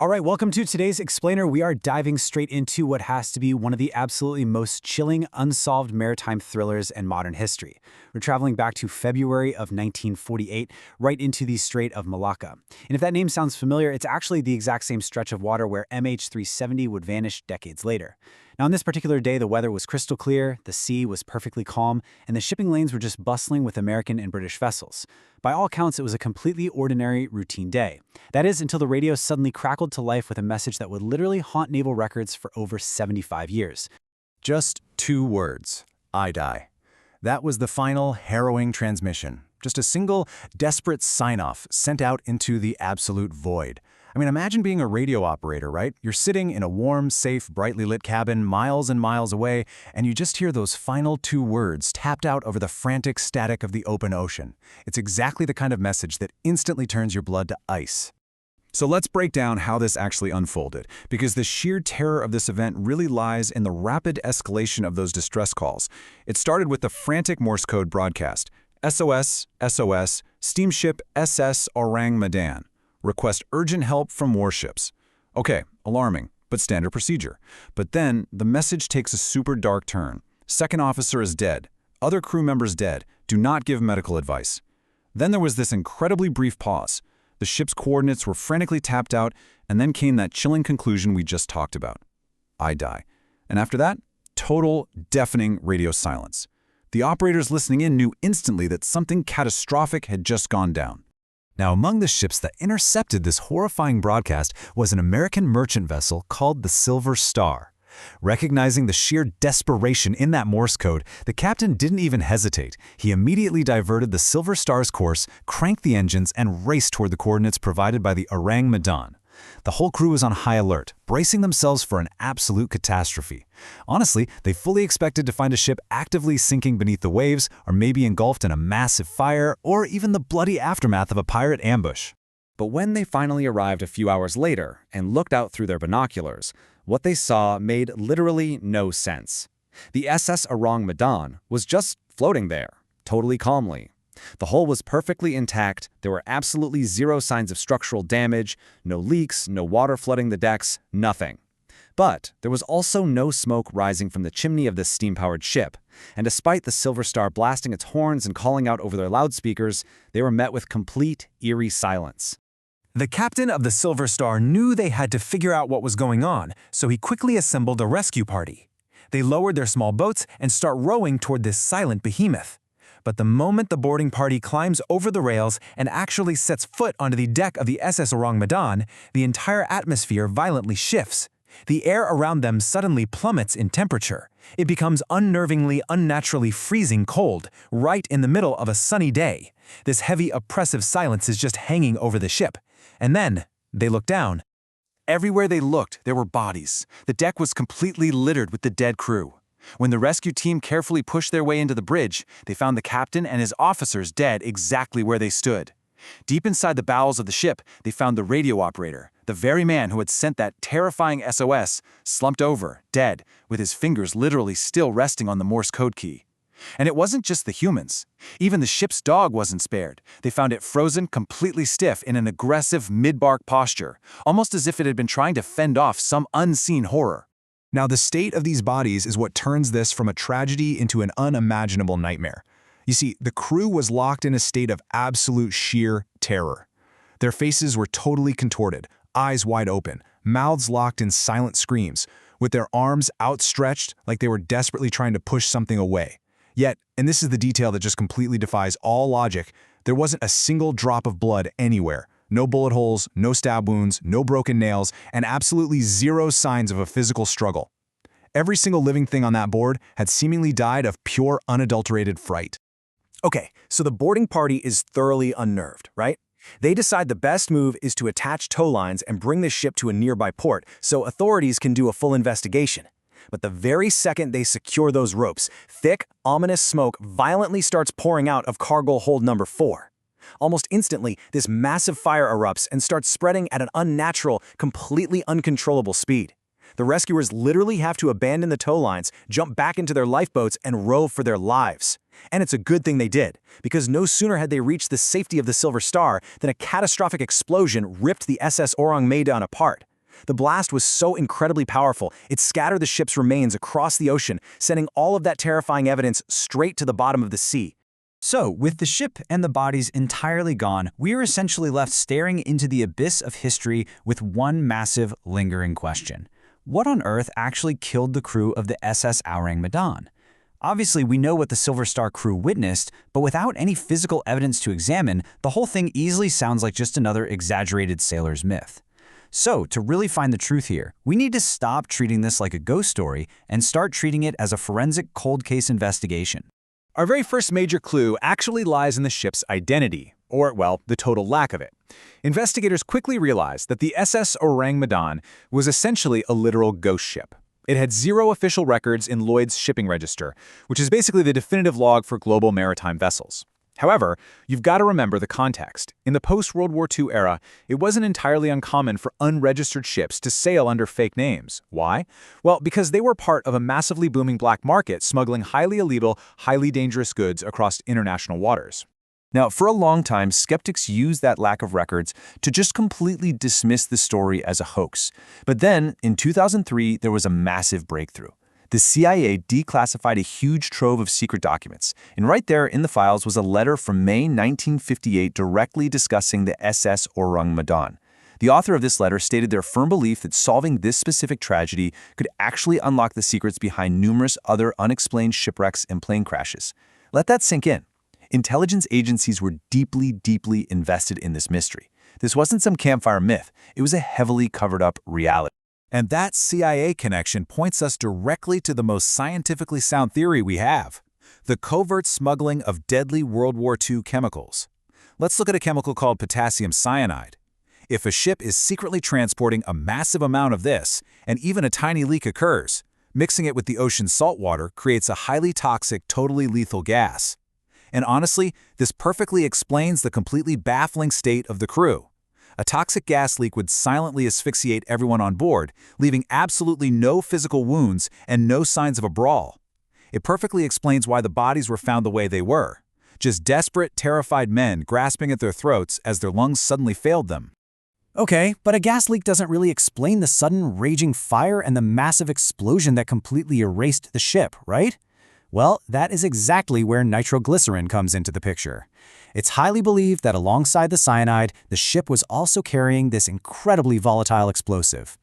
All right, welcome to today's Explainer. We are diving straight into what has to be one of the absolutely most chilling, unsolved maritime thrillers in modern history. We're traveling back to February of 1948, right into the Strait of Malacca. And if that name sounds familiar, it's actually the exact same stretch of water where MH370 would vanish decades later. Now, on this particular day, the weather was crystal clear, the sea was perfectly calm, and the shipping lanes were just bustling with American and British vessels. By all counts, it was a completely ordinary, routine day. That is, until the radio suddenly crackled to life with a message that would literally haunt naval records for over 75 years. Just 2 words. I die. That was the final, harrowing transmission. Just a single, desperate sign-off sent out into the absolute void. I mean, imagine being a radio operator, right? You're sitting in a warm, safe, brightly lit cabin miles and miles away, and you just hear those final 2 words tapped out over the frantic static of the open ocean. It's exactly the kind of message that instantly turns your blood to ice. So let's break down how this actually unfolded, because the sheer terror of this event really lies in the rapid escalation of those distress calls. It started with the frantic Morse code broadcast. SOS, SOS, steamship SS Ourang Medan. Request urgent help from warships. Okay, alarming, but standard procedure. But then, the message takes a super dark turn. Second officer is dead. Other crew members dead. Do not give medical advice. Then there was this incredibly brief pause. The ship's coordinates were frantically tapped out, and then came that chilling conclusion we just talked about. I die. And after that, total, deafening radio silence. The operators listening in knew instantly that something catastrophic had just gone down. Now, among the ships that intercepted this horrifying broadcast was an American merchant vessel called the Silver Star. Recognizing the sheer desperation in that Morse code, the captain didn't even hesitate. He immediately diverted the Silver Star's course, cranked the engines, and raced toward the coordinates provided by the Ourang Medan. The whole crew was on high alert, bracing themselves for an absolute catastrophe. Honestly, they fully expected to find a ship actively sinking beneath the waves, or maybe engulfed in a massive fire, or even the bloody aftermath of a pirate ambush. But when they finally arrived a few hours later and looked out through their binoculars, what they saw made literally no sense. The SS Ourang Medan was just floating there, totally calmly. The hull was perfectly intact, there were absolutely 0 signs of structural damage, no leaks, no water flooding the decks, nothing. But there was also no smoke rising from the chimney of this steam-powered ship, and despite the Silver Star blasting its horns and calling out over their loudspeakers, they were met with complete, eerie silence. The captain of the Silver Star knew they had to figure out what was going on, so he quickly assembled a rescue party. They lowered their small boats and start rowing toward this silent behemoth. But the moment the boarding party climbs over the rails and actually sets foot onto the deck of the SS Ourang Medan, the entire atmosphere violently shifts. The air around them suddenly plummets in temperature. It becomes unnervingly, unnaturally freezing cold, right in the middle of a sunny day. This heavy, oppressive silence is just hanging over the ship. And then, they look down. Everywhere they looked, there were bodies. The deck was completely littered with the dead crew. When the rescue team carefully pushed their way into the bridge, they found the captain and his officers dead exactly where they stood. Deep inside the bowels of the ship, they found the radio operator, the very man who had sent that terrifying SOS, slumped over, dead, with his fingers literally still resting on the Morse code key. And it wasn't just the humans. Even the ship's dog wasn't spared. They found it frozen completely stiff in an aggressive mid-bark posture, almost as if it had been trying to fend off some unseen horror. Now, the state of these bodies is what turns this from a tragedy into an unimaginable nightmare. You see, the crew was locked in a state of absolute sheer terror. Their faces were totally contorted, eyes wide open, mouths locked in silent screams, with their arms outstretched like they were desperately trying to push something away. Yet, and this is the detail that just completely defies all logic, there wasn't a single drop of blood anywhere. No bullet holes, no stab wounds, no broken nails, and absolutely 0 signs of a physical struggle. Every single living thing on that board had seemingly died of pure, unadulterated fright. Okay, so the boarding party is thoroughly unnerved, right? They decide the best move is to attach tow lines and bring the ship to a nearby port so authorities can do a full investigation. But the very second they secure those ropes, thick, ominous smoke violently starts pouring out of cargo hold number 4. Almost instantly, this massive fire erupts and starts spreading at an unnatural, completely uncontrollable speed. The rescuers literally have to abandon the tow lines, jump back into their lifeboats, and row for their lives. And it's a good thing they did, because no sooner had they reached the safety of the Silver Star than a catastrophic explosion ripped the SS Ourang Medan apart. The blast was so incredibly powerful, it scattered the ship's remains across the ocean, sending all of that terrifying evidence straight to the bottom of the sea. So, with the ship and the bodies entirely gone, we are essentially left staring into the abyss of history with one massive, lingering question. What on earth actually killed the crew of the SS Ourang Medan? Obviously, we know what the Silver Star crew witnessed, but without any physical evidence to examine, the whole thing easily sounds like just another exaggerated sailor's myth. So, to really find the truth here, we need to stop treating this like a ghost story and start treating it as a forensic cold case investigation. Our very first major clue actually lies in the ship's identity, or, well, the total lack of it. Investigators quickly realized that the SS Ourang Medan was essentially a literal ghost ship. It had 0 official records in Lloyd's shipping register, which is basically the definitive log for global maritime vessels. However, you've got to remember the context. In the post-World War II era, it wasn't entirely uncommon for unregistered ships to sail under fake names. Why? Well, because they were part of a massively booming black market smuggling highly illegal, highly dangerous goods across international waters. Now, for a long time, skeptics used that lack of records to just completely dismiss the story as a hoax. But then, in 2003, there was a massive breakthrough. The CIA declassified a huge trove of secret documents, and right there in the files was a letter from May 1958 directly discussing the SS Ourang Medan. The author of this letter stated their firm belief that solving this specific tragedy could actually unlock the secrets behind numerous other unexplained shipwrecks and plane crashes. Let that sink in. Intelligence agencies were deeply, deeply invested in this mystery. This wasn't some campfire myth. It was a heavily covered-up reality. And that CIA connection points us directly to the most scientifically sound theory we have: the covert smuggling of deadly World War II chemicals. Let's look at a chemical called potassium cyanide. If a ship is secretly transporting a massive amount of this, and even a tiny leak occurs, mixing it with the ocean's salt water creates a highly toxic, totally lethal gas. And honestly, this perfectly explains the completely baffling state of the crew. A toxic gas leak would silently asphyxiate everyone on board, leaving absolutely no physical wounds and no signs of a brawl. It perfectly explains why the bodies were found the way they were. Just desperate, terrified men grasping at their throats as their lungs suddenly failed them. Okay, but a gas leak doesn't really explain the sudden raging fire and the massive explosion that completely erased the ship, right? Well, that is exactly where nitroglycerin comes into the picture. It's highly believed that alongside the cyanide, the ship was also carrying this incredibly volatile explosive.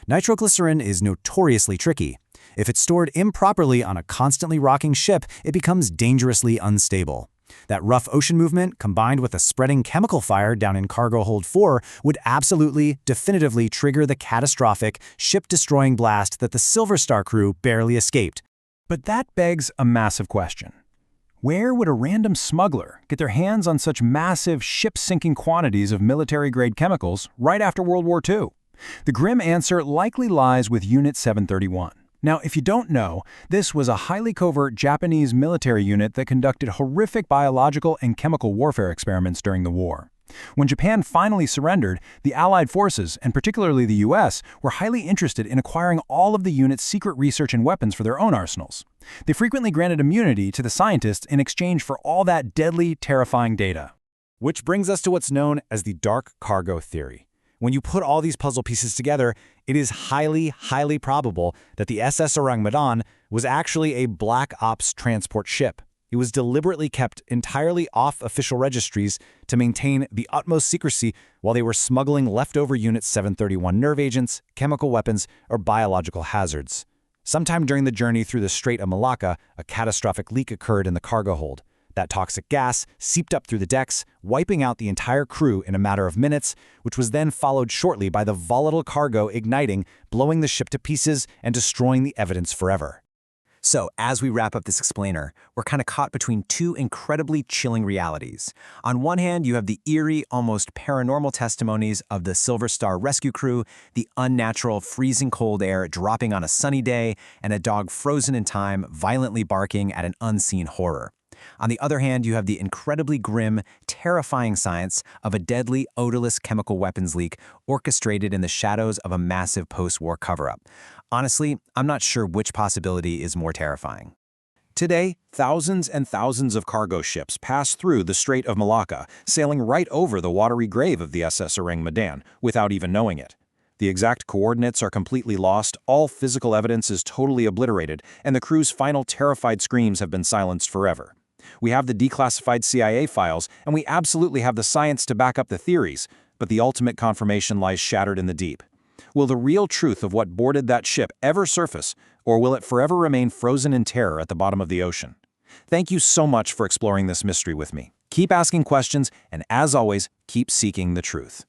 Nitroglycerin is notoriously tricky. If it's stored improperly on a constantly rocking ship, it becomes dangerously unstable. That rough ocean movement, combined with a spreading chemical fire down in cargo hold 4, would absolutely, definitively trigger the catastrophic, ship-destroying blast that the Silver Star crew barely escaped. But that begs a massive question. Where would a random smuggler get their hands on such massive, ship-sinking quantities of military-grade chemicals right after World War II? The grim answer likely lies with Unit 731. Now, if you don't know, this was a highly covert Japanese military unit that conducted horrific biological and chemical warfare experiments during the war. When Japan finally surrendered, the Allied forces, and particularly the US, were highly interested in acquiring all of the unit's secret research and weapons for their own arsenals. They frequently granted immunity to the scientists in exchange for all that deadly, terrifying data. Which brings us to what's known as the dark cargo theory. When you put all these puzzle pieces together, it is highly, highly probable that the SS Ourang Medan was actually a black ops transport ship. It was deliberately kept entirely off official registries to maintain the utmost secrecy while they were smuggling leftover Unit 731 nerve agents, chemical weapons, or biological hazards. Sometime during the journey through the Strait of Malacca, a catastrophic leak occurred in the cargo hold. That toxic gas seeped up through the decks, wiping out the entire crew in a matter of minutes, which was then followed shortly by the volatile cargo igniting, blowing the ship to pieces and destroying the evidence forever. So, as we wrap up this explainer, we're kind of caught between two incredibly chilling realities. On one hand, you have the eerie, almost paranormal testimonies of the Silver Star rescue crew, the unnatural, freezing cold air dropping on a sunny day, and a dog frozen in time, violently barking at an unseen horror. On the other hand, you have the incredibly grim, terrifying science of a deadly, odorless chemical weapons leak orchestrated in the shadows of a massive post-war cover-up. Honestly, I'm not sure which possibility is more terrifying. Today, thousands and thousands of cargo ships pass through the Strait of Malacca, sailing right over the watery grave of the SS Ourang Medan without even knowing it. The exact coordinates are completely lost, all physical evidence is totally obliterated, and the crew's final terrified screams have been silenced forever. We have the declassified CIA files, and we absolutely have the science to back up the theories, but the ultimate confirmation lies shattered in the deep. Will the real truth of what boarded that ship ever surface, or will it forever remain frozen in terror at the bottom of the ocean? Thank you so much for exploring this mystery with me. Keep asking questions, and as always, keep seeking the truth.